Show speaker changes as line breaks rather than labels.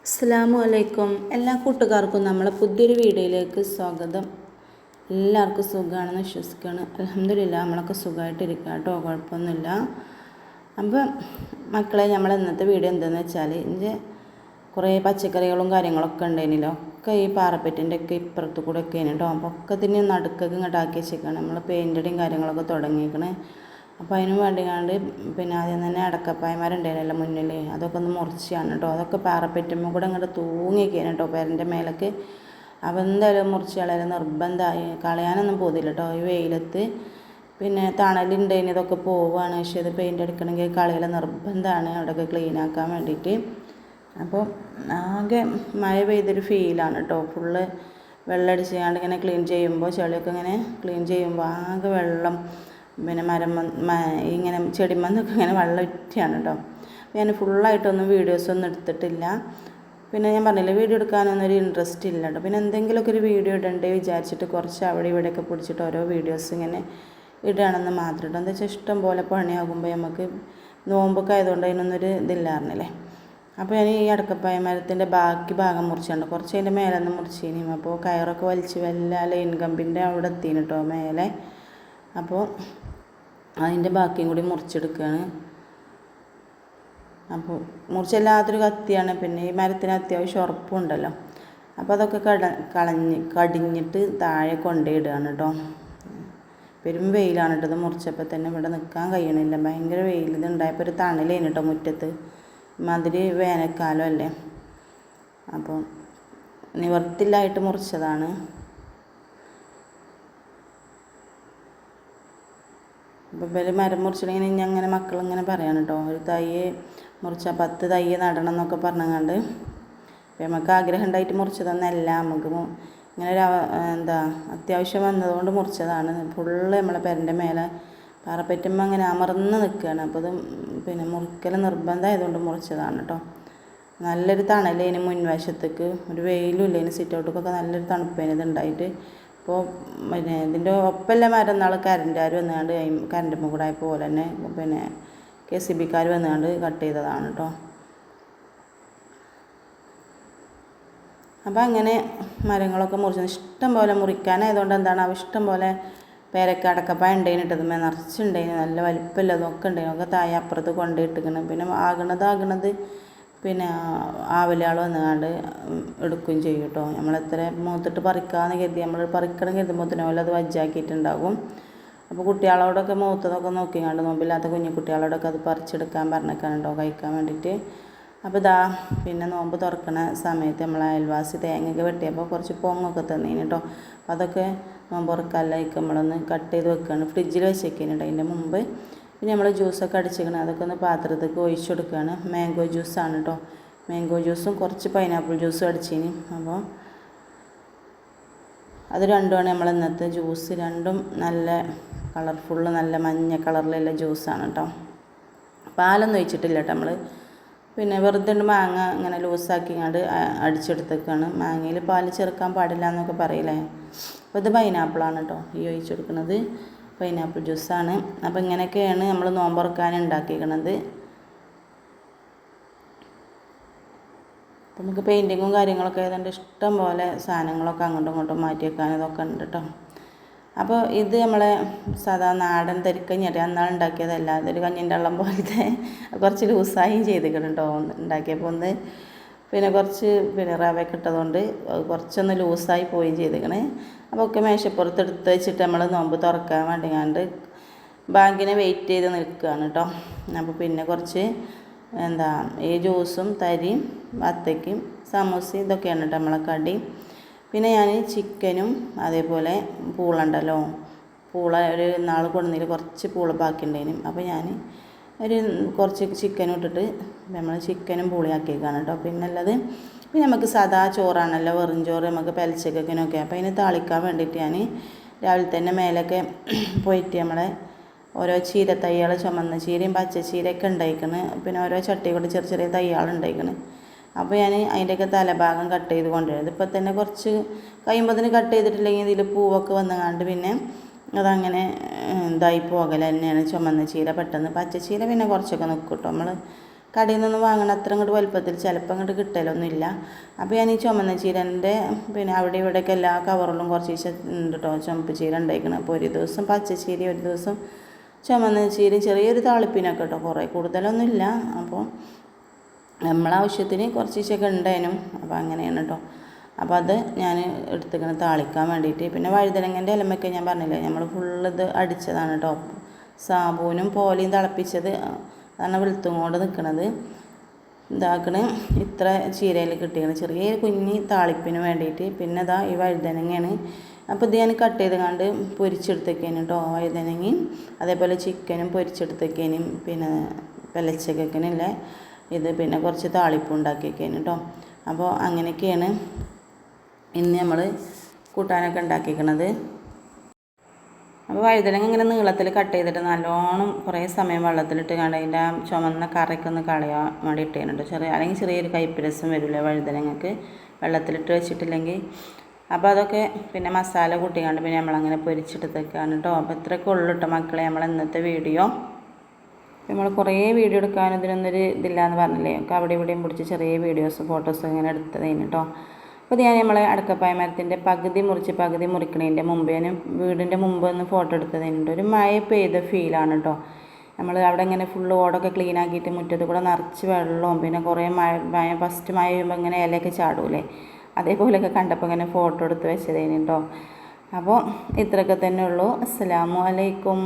അസ്സലാമു അലൈക്കും. എല്ലാ കൂട്ടുകാർക്കും നമ്മളെ പുതിയൊരു വീഡിയോയിലേക്ക് സ്വാഗതം. എല്ലാവർക്കും സുഖമാണെന്ന് വിശ്വസിക്കുകയാണ്. അൽഹംദുലില്ലാ നമ്മളൊക്കെ സുഖമായിട്ടിരിക്കുക കേട്ടോ, കുഴപ്പമൊന്നുമില്ല. അപ്പം മക്കളെ, നമ്മൾ ഇന്നത്തെ വീഡിയോ എന്താണെന്ന് വെച്ചാൽ ഇൻ്റെ കുറേ പച്ചക്കറികളും കാര്യങ്ങളൊക്കെ ഉണ്ടായിരുന്നല്ലോ, ഒക്കെ ഈ പാറപ്പറ്റിൻ്റെ ഒക്കെ ഇപ്പുറത്ത് കൂടെ ഒക്കെ ആണ് കേട്ടോ. അപ്പോൾ ഒക്കെ തന്നെ നടുക്കൊക്കെ ഇങ്ങോട്ട് ആക്കി വെച്ചേക്കാണ്. നമ്മൾ പെയിൻ്റടിയും കാര്യങ്ങളൊക്കെ തുടങ്ങിയേക്കണേ. അപ്പോൾ അതിന് വേണ്ടിക്കാണ്ട് പിന്നെ ആദ്യം തന്നെ അടക്കപ്പായമാരുണ്ടായിരുന്നല്ലോ മുന്നിൽ, അതൊക്കെ ഒന്ന് മുറിച്ചാണ് കേട്ടോ. അതൊക്കെ പാറപ്പറ്റുമ്പോൾ കൂടെ അങ്ങോട്ട് തൂങ്ങിയൊക്കെയാണ് കേട്ടോ പേരൻ്റെ മേലേക്ക്. അപ്പോൾ എന്തായാലും മുറിച്ച് കളയാൻ നിർബന്ധമായി, കളയാനൊന്നും പോതില്ല കേട്ടോ. ഈ വെയിലത്ത് പിന്നെ തണലുണ്ടായിന് ഇതൊക്കെ പോവുകയാണ്, പക്ഷേ ഇത് പെയിൻ്റ് അടിക്കണമെങ്കിൽ കളയൽ നിർബന്ധമാണ് അവിടെയൊക്കെ ക്ലീനാക്കാൻ വേണ്ടിയിട്ട്. അപ്പോൾ ആകെ മഴ പെയ്തൊരു ഫീലാണ് കേട്ടോ. ഫുള്ള് വെള്ളമടിച്ചാണ്ട് ഇങ്ങനെ ക്ലീൻ ചെയ്യുമ്പോൾ, ചെളിയൊക്കെ ഇങ്ങനെ ക്ലീൻ ചെയ്യുമ്പോൾ ആകെ വെള്ളം, പിന്നെ ഇങ്ങനെ ചെടിമന്നൊക്കെ ഇങ്ങനെ വെള്ളം ഇറ്റാണ് കേട്ടോ. ഞാൻ ഫുള്ളായിട്ടൊന്നും വീഡിയോസൊന്നും എടുത്തിട്ടില്ല. പിന്നെ ഞാൻ പറഞ്ഞില്ല, വീഡിയോ എടുക്കാനൊന്നും ഒരു ഇൻട്രസ്റ്റ് ഇല്ല കേട്ടോ. പിന്നെ എന്തെങ്കിലുമൊക്കെ ഒരു വീഡിയോ ഇടണ്ടേ വിചാരിച്ചിട്ട് കുറച്ച് അവിടെ ഇവിടെയൊക്കെ പിടിച്ചിട്ട് ഓരോ വീഡിയോസ് ഇങ്ങനെ ഇടുകയാണെന്ന് മാത്രം കേട്ടോ. എന്താ വെച്ചാൽ ഇഷ്ടം പോലെ പണിയാകുമ്പോൾ നമുക്ക് നോമ്പൊക്കെ ആയതുകൊണ്ട് അതിനൊന്നൊരു ഇതില്ലായിരുന്നില്ലേ. അപ്പോൾ ഞാൻ ഈ അടക്കപ്പായ മരത്തിൻ്റെ ബാക്കി ഭാഗം മുറിച്ചുണ്ട്, കുറച്ച് അതിൻ്റെ മേലെ നിന്ന് മുറിച്ചിനി. അപ്പോൾ കയറൊക്കെ വലിച്ച് വല്ല ലൈൻ കമ്പിൻ്റെ അവിടെ എത്തിന് കേട്ടോ മേലെ. അപ്പോൾ അതിൻ്റെ ബാക്കിയും കൂടി മുറിച്ചെടുക്കുകയാണ്. അപ്പോൾ മുറിച്ചല്ലാത്തൊരു കത്തിയാണ്. പിന്നെ ഈ മരത്തിന് അത്യാവശ്യം ഉറപ്പുണ്ടല്ലോ. അപ്പോൾ അതൊക്കെ കടിഞ്ഞിട്ട് താഴെ കൊണ്ടുപോയിടുകയാണ് കേട്ടോ. പെരും വെയിലാണ് കേട്ടോ. ഇത് മുറിച്ചപ്പോൾ തന്നെ ഇവിടെ നിൽക്കാൻ കഴിയണില്ല, ഭയങ്കര വെയിൽ. ഇത് ഉണ്ടായപ്പോൾ ഒരു തണലേന് കേട്ടോ മുറ്റത്ത്, മാതിരി വേനൽക്കാലം അല്ലേ. അപ്പോൾ നിവർത്തില്ലായിട്ട് മുറിച്ചതാണ്. അപ്പോൾ ഇവർ മരം മുറിച്ചിട്ടുണ്ടെങ്കിൽ ഇനി അങ്ങനെ മക്കളിങ്ങനെ പറയാണ് കേട്ടോ, ഒരു തൈ മുറിച്ചാൽ 10 തൈ നടണം എന്നൊക്കെ പറഞ്ഞങ്ങാണ്ട്. അപ്പോൾ നമുക്ക് ആഗ്രഹം ഉണ്ടായിട്ട് മുറിച്ചതൊന്നല്ല, നമുക്ക് ഇങ്ങനെ ഒരു എന്താ അത്യാവശ്യം വന്നതുകൊണ്ട് മുറിച്ചതാണ്. ഫുള്ള് നമ്മളെ പെരൻ്റെ മേലെ പാറപ്പറ്റുമ്പോൾ അങ്ങനെ അമർന്ന് നിൽക്കുകയാണ്. അപ്പോൾ ഇത് പിന്നെ മുറിക്കൽ നിർബന്ധമായതുകൊണ്ട് മുറിച്ചതാണ് കേട്ടോ. നല്ലൊരു തണലേന് മുൻവശത്തേക്ക്, ഒരു വെയിലും ഇല്ല, ഇതിന് സിറ്റ് ഔട്ടൊക്കെ നല്ലൊരു തണുപ്പേന് ഇത് ഉണ്ടായിട്ട്. അപ്പോൾ പിന്നെ ഇതിൻ്റെ ഒപ്പമല്ല മരം നാൾ കറൻറ്റുകാർ വന്നുകൊണ്ട് കറൻറ്റുമ്പോൾ കൂടെ ആയപ്പോൾ പോലെ തന്നെ പിന്നെ KCB-ക്കാർ വന്നുകൊണ്ട് കട്ട് ചെയ്തതാണ് കേട്ടോ. അപ്പോൾ അങ്ങനെ മരങ്ങളൊക്കെ മുറിച്ചത് ഇഷ്ടം പോലെ മുറിക്കാനായതുകൊണ്ട് എന്താണ് ഇഷ്ടം പോലെ പേരക്ക അടക്കപ്പായ ഉണ്ടായിട്ടത് നിറച്ചുണ്ടായിന്, നല്ല വലിപ്പമില്ലതൊക്കെ ഉണ്ടായിരുന്നു. ഒക്കെ താഴെ അപ്പുറത്ത് കൊണ്ടുപോയിട്ടിരിക്കണം. പിന്നെ ആകണത് പിന്നെ ആവലാൾ വന്നുകൊണ്ട് എടുക്കുകയും ചെയ്യും കേട്ടോ. നമ്മളെത്ര മൂത്തിട്ട് പറിക്കാമെന്ന് കരുതി നമ്മൾ പറിക്കണം കരുതുമ്പോൾ അത് വജ്ജാക്കിയിട്ടുണ്ടാകും. അപ്പോൾ കുട്ടികളോടൊക്കെ മൂത്തതൊക്കെ നോക്കിക്കാണ്ട്, നോമ്പില്ലാത്ത കുഞ്ഞു കുട്ടികളോടൊക്കെ അത് പറിച്ചെടുക്കാൻ പറഞ്ഞേക്കാണ് കേട്ടോ, കഴിക്കാൻ വേണ്ടിയിട്ട്. അപ്പോൾ ഇതാ പിന്നെ നോമ്പ് തുറക്കണ സമയത്ത് നമ്മൾ അയൽവാസി തേങ്ങയൊക്കെ വെട്ടിയപ്പോൾ കുറച്ച് പൊങ്ങൊക്കെ തന്നീന് കേട്ടോ. അപ്പോൾ അതൊക്കെ നോമ്പ് തുറക്കാനായിരിക്കും നമ്മളൊന്ന് കട്ട് ചെയ്ത് വെക്കുകയാണ്, ഫ്രിഡ്ജിൽ വെച്ചേക്കുന്നുണ്ട് അതിൻ്റെ മുമ്പ്. പിന്നെ നമ്മൾ ജ്യൂസൊക്കെ അടിച്ചിരിക്കണം, അതൊക്കെ ഒന്ന് പാത്രത്തേക്ക് ഒഴിച്ചു കൊടുക്കുകയാണ്. മാംഗോ ജ്യൂസാണ് കേട്ടോ, മാംഗോ ജ്യൂസും കുറച്ച് പൈനാപ്പിൾ ജ്യൂസും അടിച്ചിന്. അപ്പോൾ അത് രണ്ടുമാണ് നമ്മൾ ഇന്നത്തെ ജ്യൂസ്. രണ്ടും നല്ല കളർഫുള്ള്, നല്ല മഞ്ഞ കളറിലുള്ള ജ്യൂസാണ് കേട്ടോ. പാലൊന്നും ഒഴിച്ചിട്ടില്ല കേട്ടോ നമ്മൾ. പിന്നെ വെറുതെ മാങ്ങ ഇങ്ങനെ ലൂസാക്കിങ്ങാണ്ട് അടിച്ചെടുത്തേക്കാണ്. മാങ്ങയിൽ പാൽ ചേർക്കാൻ പാടില്ല എന്നൊക്കെ പറയില്ലേ. അപ്പോൾ ഇത് പൈനാപ്പിളാണ് കേട്ടോ ഈ ഒഴിച്ചെടുക്കുന്നത്, പൈനാപ്പിൾ ജ്യൂസാണ്. അപ്പോൾ ഇങ്ങനെയൊക്കെയാണ് നമ്മൾ നോമ്പുറക്കാൻ ഉണ്ടാക്കിയിരിക്കണത്. അപ്പോൾ നമുക്ക് പെയിൻറ്റിങ്ങും കാര്യങ്ങളൊക്കെ ആയതുകൊണ്ട് ഇഷ്ടം പോലെ സാധനങ്ങളൊക്കെ അങ്ങോട്ടും ഇങ്ങോട്ടും മാറ്റി വെക്കാൻ ഇതൊക്കെ ഉണ്ട് കേട്ടോ. അപ്പോൾ ഇത് നമ്മളെ സാധാ നാടൻ തരിക്കഞ്ഞിട്ട് അന്നാൾ ഉണ്ടാക്കിയതല്ല, അതൊരു കഞ്ഞിൻ്റെ വെള്ളം പോലത്തെ കുറച്ച് ലൂസായും ചെയ്തിരിക്കണം കേട്ടോ ഉണ്ടാക്കിയപ്പോൾ. ഒന്ന് പിന്നെ കുറച്ച് പിന്നെ റവയൊക്കെ ഇട്ടതുകൊണ്ട് കുറച്ചൊന്ന് ലൂസായി പോവുകയും ചെയ്തിരിക്കണേ. അപ്പോൾ ഒക്കെ മേശപ്പുറത്ത് എടുത്ത് വെച്ചിട്ട് നമ്മൾ നോമ്പ് തുറക്കാൻ വേണ്ടിങ്ങാണ്ട് ബാങ്കിനെ വെയിറ്റ് ചെയ്ത് നിൽക്കുകയാണ് കേട്ടോ. അപ്പോൾ പിന്നെ കുറച്ച് എന്താ ഈ ജ്യൂസും തരിയും വത്തയ്ക്കും സമൂസയും ഇതൊക്കെയാണ് കേട്ടോ നമ്മളെ കടി. പിന്നെ ഞാൻ ചിക്കനും അതേപോലെ പൂളുണ്ടല്ലോ, പൂള ഒരു നാൾ കൊണ്ടുവന്നതിൽ കുറച്ച് പൂള ബാക്കിയുണ്ടായിരുന്നു. അപ്പോൾ ഞാൻ ഒരു കുറച്ച് ചിക്കനും ഇട്ടിട്ട് നമ്മൾ ചിക്കനും പൂളിയാക്കിയേക്കാണ് കേട്ടോ. പിന്നെ ഉള്ളത് പിന്നെ നമുക്ക് സാധാ ചോറാണല്ലോ, വെറും ചോറ് നമുക്ക് പെലച്ചക്കൊക്കെ. അപ്പോൾ അതിന് താളിക്കാൻ വേണ്ടിയിട്ട് ഞാൻ രാവിലെ തന്നെ മേലൊക്കെ പോയിട്ട് നമ്മളെ ഓരോ ചീരത്തൈകൾ, ചുമന്ന ചീരയും പച്ചച്ചീരയൊക്കെ ഉണ്ടായിക്കണ്. പിന്നെ ഓരോ ചട്ടി കൊണ്ട് ചെറിയ ചെറിയ തൈകൾ ഉണ്ടായിക്കണ്. അപ്പോൾ ഞാൻ അതിൻ്റെയൊക്കെ തലഭാഗം കട്ട് ചെയ്ത് കൊണ്ടുവരുന്നത്. ഇപ്പോൾ തന്നെ കുറച്ച് കഴിയുമ്പോഴത്തേന് കട്ട് ചെയ്തിട്ടില്ലെങ്കിൽ ഇതിൽ പൂവൊക്കെ വന്നുകൊണ്ട് പിന്നെ അതങ്ങനെ ഇതായി പോകൽ തന്നെയാണ്. ചുമന്ന ചീര പെട്ടെന്ന്, പച്ചച്ചീര പിന്നെ കുറച്ചൊക്കെ നിൽക്കും കേട്ടോ. നമ്മൾ കടയിൽ നിന്നൊന്നും വാങ്ങണ അത്ര അങ്ങോട്ട് വലുപ്പത്തിൽ ചിലപ്പോൾ അങ്ങോട്ട് കിട്ടലൊന്നുമില്ല. അപ്പോൾ ഞാൻ ഈ ചുമന്ന ചീരൻ്റെ പിന്നെ അവിടെ ഇവിടെയൊക്കെ എല്ലാ കവറിലും കുറച്ച് ഉണ്ട് കേട്ടോ ചുമപ്പ് ചീര ഉണ്ടായിരിക്കണം. അപ്പോൾ ഒരു ദിവസം പച്ചച്ചീര, ഒരു ദിവസം ചുമന്ന ചീര, ചെറിയൊരു താളിപ്പിനൊക്കെ കേട്ടോ, കുറേ കൂടുതലൊന്നുമില്ല. അപ്പോൾ നമ്മളാവശ്യത്തിന് കുറച്ചൊക്കെ ഉണ്ടായിരുന്നു. അപ്പോൾ അങ്ങനെയാണ് കേട്ടോ. അപ്പോൾ അത് ഞാൻ എടുത്തിങ്ങനെ താളിക്കാൻ വേണ്ടിയിട്ട്. പിന്നെ വഴുതനങ്ങൻ്റെ ഇലമൊക്കെ ഞാൻ പറഞ്ഞില്ലേ, നമ്മൾ ഫുള്ള് ഇത് അടിച്ചതാണ് കേട്ടോ. സാബൂനും പോലെയും തിളപ്പിച്ചത് അതാണ് വെളുത്തും കൊണ്ട് നിൽക്കുന്നത്. ഇതാക്കണ് ഇത്ര ചീരയിൽ കിട്ടിയാണ് ചെറിയ കുഞ്ഞി താളിപ്പിന് വേണ്ടിയിട്ട്. പിന്നെ ഇതാ ഈ വഴുതനങ്ങയാണ്. അപ്പോൾ ഇത് ഞാൻ കട്ട് ചെയ്ത് കണ്ട് പൊരിച്ചെടുത്തേക്കേനും കേട്ടോ. വഴുതനങ്ങയും അതേപോലെ ചിക്കനും പൊരിച്ചെടുത്തേക്കേനും പിന്നെ വെള്ളച്ചക്കനില്ലേ ഇത്, പിന്നെ കുറച്ച് താളിപ്പും ഉണ്ടാക്കിയേക്കേനും കേട്ടോ. അപ്പോൾ അങ്ങനെയൊക്കെയാണ് ഇന്ന് നമ്മൾ കൂട്ടാനൊക്കെ ഉണ്ടാക്കിയിരിക്കണത്. അപ്പോൾ വഴുതനങ്ങ ഇങ്ങനെ നീളത്തിൽ കട്ട് ചെയ്തിട്ട് നല്ലോണം കുറേ സമയം വെള്ളത്തിലിട്ട് കണ്ട് അതിൻ്റെ ആ ചുമന്ന കറിയൊക്കെ ഒന്ന് കളയാൻ വേണ്ടി ഇട്ടേനുണ്ട്. അല്ലെങ്കിൽ ചെറിയൊരു കയ്പ്പ് രസം വരില്ലേ വഴുതനങ്ങക്ക് വെള്ളത്തിലിട്ട് വെച്ചിട്ടില്ലെങ്കിൽ. അപ്പോൾ അതൊക്കെ പിന്നെ മസാല കൂട്ടിക്കാണ്ട് പിന്നെ നമ്മളങ്ങനെ പൊരിച്ചെടുത്തേക്കാണ് കേട്ടോ. അപ്പോൾ ഇത്രയൊക്കെ ഉള്ളു കേട്ടോ മക്കളെ നമ്മൾ ഇന്നത്തെ വീഡിയോ. നമ്മൾ കുറേ വീഡിയോ എടുക്കാനും ഇതിനൊന്നൊരു ഇതില്ലാന്ന് പറഞ്ഞില്ലേ, ഒക്കെ അവിടെ ഇവിടെയും പിടിച്ച് ചെറിയ വീഡിയോസും ഫോട്ടോസും ഇങ്ങനെ എടുത്തതേന് കേട്ടോ. അപ്പോൾ ഞാൻ നമ്മളെ അടക്കപ്പായ മരത്തിൻ്റെ പകുതി മുറിക്കണതിൻ്റെ മുമ്പേ വീടിൻ്റെ മുമ്പ് ഒന്ന് ഫോട്ടോ എടുത്തതിനുണ്ട്. ഒരു മഴ പെയ്ത ഫീലാണ് കേട്ടോ. നമ്മൾ അവിടെ ഇങ്ങനെ ഫുള്ള് ഓടൊക്കെ ക്ലീൻ ആക്കിയിട്ട് മുറ്റത്ത് കൂടെ നിറച്ച് വെള്ളവും പിന്നെ കുറേ മഴ ഫസ്റ്റ് മഴ ചെയ്യുമ്പോൾ ഇങ്ങനെ ഇലയൊക്കെ ചാടൂലേ, അതേപോലെയൊക്കെ കണ്ടപ്പോൾ ഇങ്ങനെ ഫോട്ടോ എടുത്ത് വെച്ചതേന് കേട്ടോ. അപ്പോൾ ഇത്രയൊക്കെ തന്നെ ഉള്ളൂ. അസ്സലാമു അലൈക്കും.